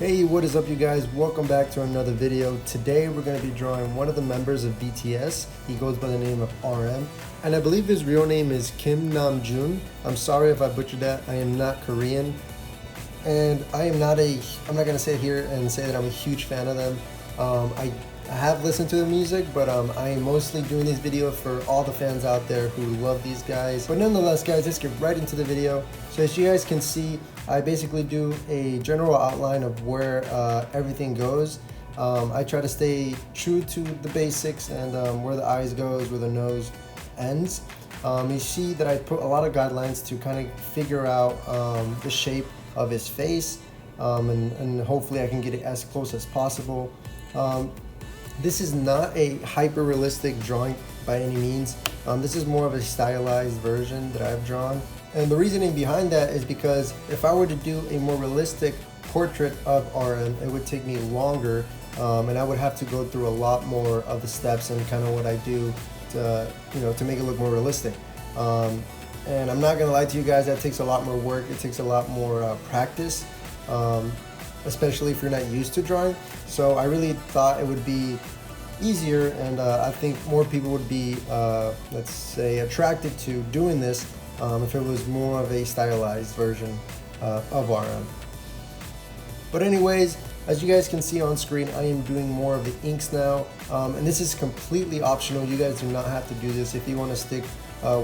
Hey, what is up you guys? Welcome back to another video. Today we're going to be drawing one of the members of BTS. He goes by the name of RM. And I believe his real name is Kim Namjoon. I'm sorry if I butchered that. I am not Korean. And I'm not going to sit here and say that I'm a huge fan of them. I have listened to the music, but I am mostly doing this video for all the fans out there who love these guys. But nonetheless, guys, let's get right into the video. So as you guys can see, I basically do a general outline of where everything goes. I try to stay true to the basics and where the eyes goes, where the nose ends. You see that I put a lot of guidelines to kind of figure out the shape of his face, and hopefully I can get it as close as possible. This is not a hyper-realistic drawing by any means. This is more of a stylized version that I've drawn. And the reasoning behind that is because if I were to do a more realistic portrait of RM, it would take me longer, and I would have to go through a lot more of the steps and kind of what I do to make it look more realistic. And I'm not gonna lie to you guys, that takes a lot more work. It takes a lot more practice, especially if you're not used to drawing. So I really thought it would be easier, and I think more people would be, let's say, attracted to doing this if it was more of a stylized version of RM. But anyways, as you guys can see on screen, I am doing more of the inks now, and this is completely optional. You guys do not have to do this. If you want to stick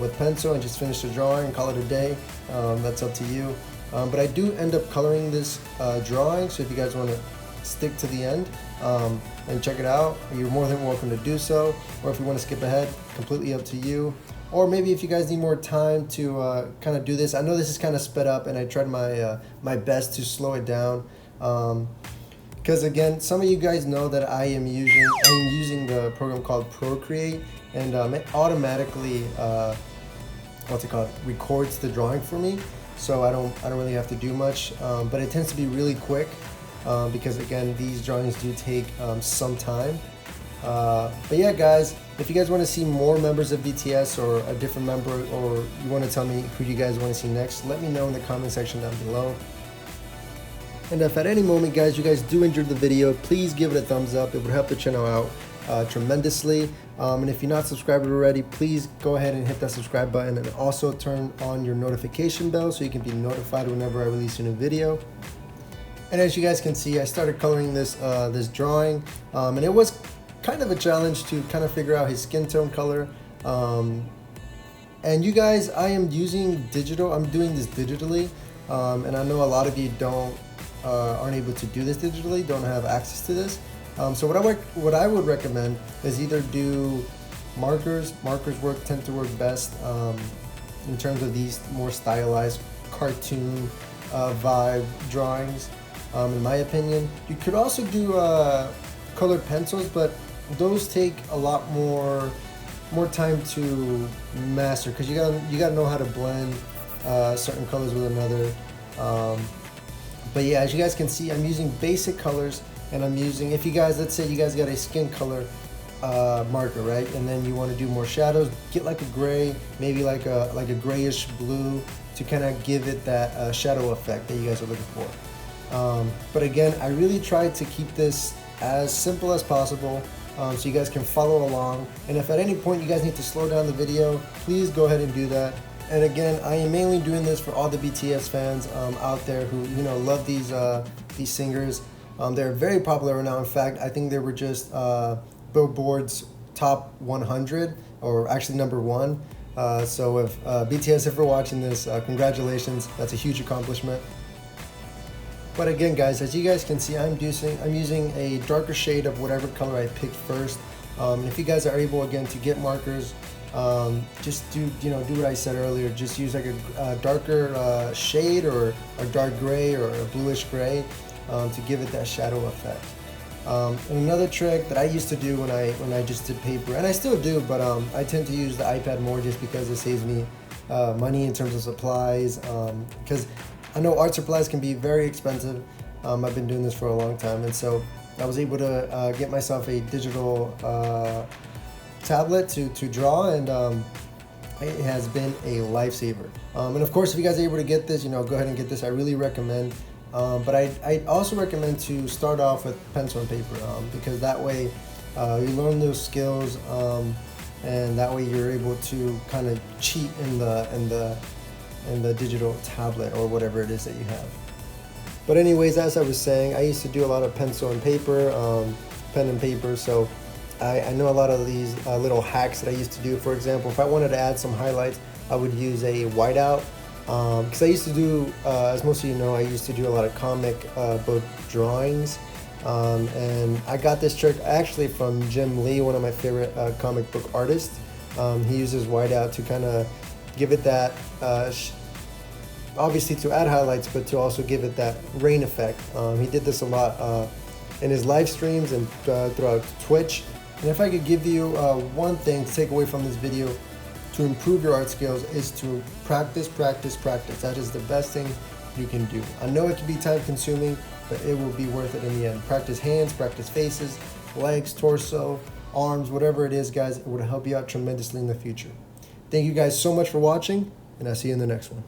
with pencil and just finish the drawing and call it a day, that's up to you. But I do end up coloring this drawing, so if you guys want to stick to the end and check it out, you're more than welcome to do so. Or if you want to skip ahead, completely up to you. Or maybe if you guys need more time to kind of do this, I know this is kind of sped up, and I tried my best to slow it down. Because again, some of you guys know that I'm using the program called Procreate, and it automatically records the drawing for me, so I don't really have to do much, but it tends to be really quick because again, these drawings do take some time. But yeah, guys, if you guys want to see more members of BTS or a different member, or you want to tell me who you guys want to see next, let me know in the comment section down below. And if at any moment, guys, you guys do enjoy the video, please give it a thumbs up. It would help the channel out tremendously. And if you're not subscribed already, please go ahead and hit that subscribe button, and also turn on your notification bell so you can be notified whenever I release a new video. And as you guys can see, I started coloring this drawing, and it was kind of a challenge to kind of figure out his skin tone color. And you guys, I am using digital. I'm doing this digitally, and I know a lot of you aren't able to do this digitally, don't have access to this. So what I would recommend is either do markers. Markers tend to work best in terms of these more stylized cartoon vibe drawings, in my opinion. You could also do colored pencils, but those take a lot more time to master, because you gotta know how to blend certain colors with another. But yeah, as you guys can see, I'm using basic colors, and I'm using, if you guys, let's say you guys got a skin color marker, right, and then you want to do more shadows, get like a gray, maybe like a grayish blue, to kind of give it that shadow effect that you guys are looking for. But again, I really tried to keep this as simple as possible, so you guys can follow along. And if at any point you guys need to slow down the video, please go ahead and do that. And again, I am mainly doing this for all the BTS fans out there who love these singers. They're very popular right now. In fact, I think they were just Billboard's top 100, or actually #1. So if BTS, if you're watching this, congratulations. That's a huge accomplishment. But again, guys, as you guys can see, I'm using a darker shade of whatever color I picked first. If you guys are able, again, to get markers, just do what I said earlier. Just use like a darker shade, or a dark gray, or a bluish gray, to give it that shadow effect. And another trick that I used to do when I just did paper, and I still do, but I tend to use the iPad more just because it saves me money in terms of supplies, because I know art supplies can be very expensive. I've been doing this for a long time, and so I was able to get myself a digital tablet to draw, and it has been a lifesaver. And of course, if you guys are able to get this, go ahead and get this. I really recommend But I also recommend to start off with pencil and paper, because that way you learn those skills, and that way you're able to kind of cheat in the digital tablet or whatever it is that you have. But anyways, as I was saying, I used to do a lot of pencil and paper, pen and paper, so I know a lot of these little hacks that I used to do. For example, if I wanted to add some highlights, I would use a whiteout, because I used to do, as most of you know, I used to do a lot of comic book drawings, and I got this trick actually from Jim Lee, one of my favorite comic book artists. He uses whiteout to kind of give it that, obviously to add highlights, but to also give it that rain effect. He did this a lot in his live streams and throughout Twitch. And if I could give you one thing to take away from this video to improve your art skills, is to practice, practice, practice. That is the best thing you can do. I know it can be time consuming, but it will be worth it in the end. Practice hands, practice faces, legs, torso, arms, whatever it is, guys. It would help you out tremendously in the future. Thank you guys so much for watching, and I'll see you in the next one.